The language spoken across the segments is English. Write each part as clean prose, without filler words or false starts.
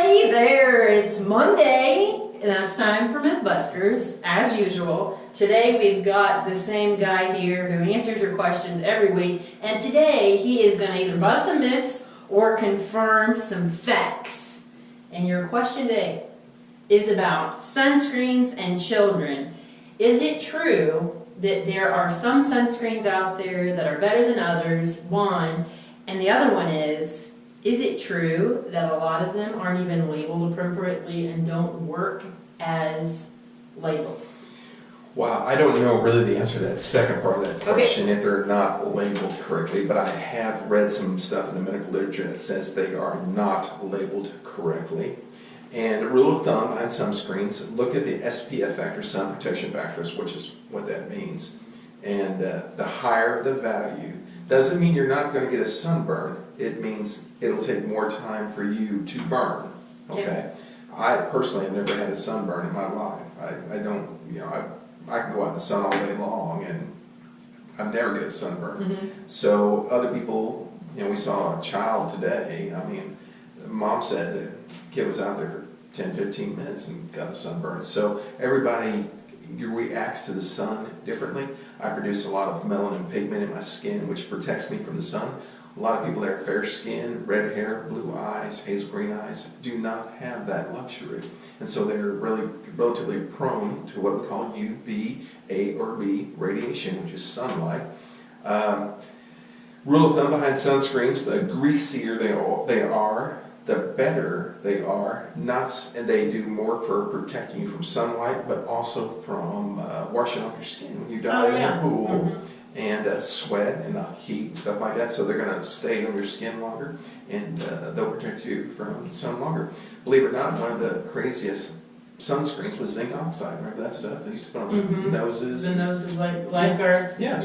Hey there, it's Monday, and it's time for Mythbusters, as usual. Today we've got the same guy here who answers your questions every week, and today he is going to either bust some myths or confirm some facts. And your question today is about sunscreens and children. Is it true that there are some sunscreens out there that are better than others, one, and the other one is it true that a lot of them aren't even labeled appropriately and don't work as labeled? Wow, I don't know really the answer to that second part of that question, if they're not labeled correctly, but I have read some stuff in the medical literature that says they are not labeled correctly. And a rule of thumb behind sunscreens, look at the SPF factor, sun protection factors, which is what that means. And the higher the value, doesn't mean you're not going to get a sunburn. It means it'll take more time for you to burn. Okay. I personally have never had a sunburn in my life. I don't, I can go out in the sun all day long and I've never get a sunburn. Mm-hmm. So other people, we saw a child today. I mean, mom said the kid was out there for 10, 15 minutes and got a sunburn. So everybody reacts to the sun differently. I produce a lot of melanin pigment in my skin, which protects me from the sun. A lot of people that are fair skin, red hair, blue eyes, hazel green eyes, do not have that luxury. And so they're really relatively prone to what we call UV, A or B radiation, which is sunlight. Rule of thumb behind sunscreens, the greasier they are, the better they are. And they do more for protecting you from sunlight, but also from washing off your skin when you dive in the pool. Mm-hmm. And sweat and the heat and stuff like that, so they're going to stay on your skin longer, and they'll protect you from the sun longer. Believe it or not, one of the craziest sunscreens was zinc oxide. Remember that stuff they used to put on the noses? The noses, like lifeguards? Yeah.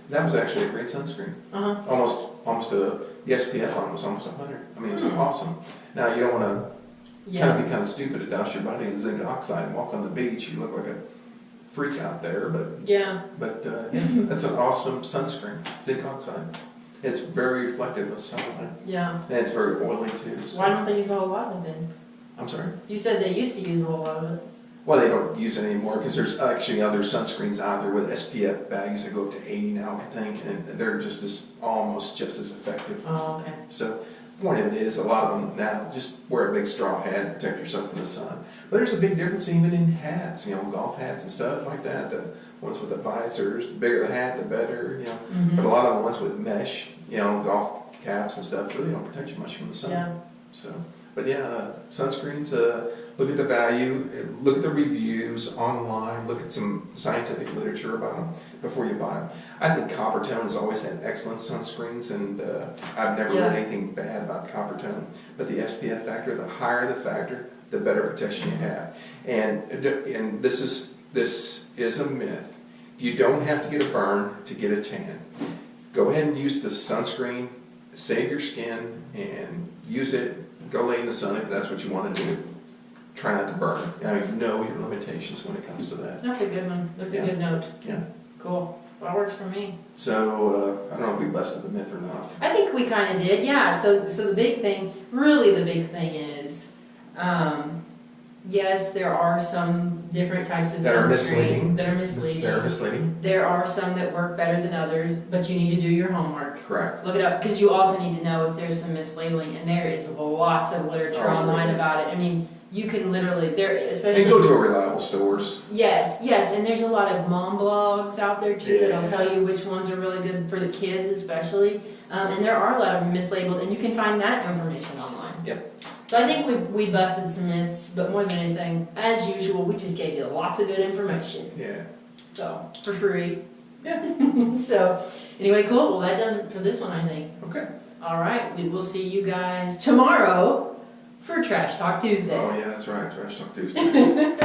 That was actually a great sunscreen. Almost the SPF on it was almost 100. I mean, it was awesome. Now, you don't want to be kind of stupid to douse your body in zinc oxide and walk on the beach. You look like a freak out there, but that's an awesome sunscreen, zinc oxide. It's very reflective of sunlight. Yeah. And it's very oily too. So. Why don't they use a whole lot of it then? I'm sorry? You said they used to use a whole lot of it. Well, they don't use it anymore because there's actually other sunscreens out there with SPF values that go up to 80 now, I think, and they're almost just as effective. Oh, okay. So the point of it is, a lot of them now just wear a big straw hat and protect yourself from the sun. But there's a big difference even in hats, golf hats and stuff like that. The ones with the visors, the bigger the hat, the better, Mm-hmm. But a lot of the ones with mesh, golf caps and stuff really don't protect you much from the sun. Yeah. So, but sunscreens, look at the value, look at the reviews online, look at some scientific literature about them before you buy them. I think Coppertone has always had excellent sunscreens, and I've never heard anything bad about Coppertone. But the SPF factor, the higher the factor, the better protection you have. And this is a myth. You don't have to get a burn to get a tan. Go ahead and use the sunscreen, save your skin, and use it. Go lay in the sun if that's what you want to do. Try not to burn. Know your limitations when it comes to that. That's a good one. That's a good note. Yeah. Cool. That works for me. So, I don't know if we busted the myth or not. I think we kind of did, yeah. So the big thing, really the big thing is, yes, there are some different types of sunscreen that are misleading. There are some that work better than others, but you need to do your homework. Correct. Look it up, because you also need to know if there's some mislabeling, and there is lots of literature online about it. I mean, you can literally, especially... And go to a reliable stores. Yes, and there's a lot of mom blogs out there too that'll tell you which ones are really good for the kids especially. And there are a lot of them mislabeled, and you can find that information online. Yep. So I think we busted some myths, but more than anything, as usual, we just gave you lots of good information. Yeah. So, for free. Yeah. So, anyway, cool. Well, that does it for this one, I think. Okay. All right. We will see you guys tomorrow for Trash Talk Tuesday. Oh, yeah, that's right. Trash Talk Tuesday.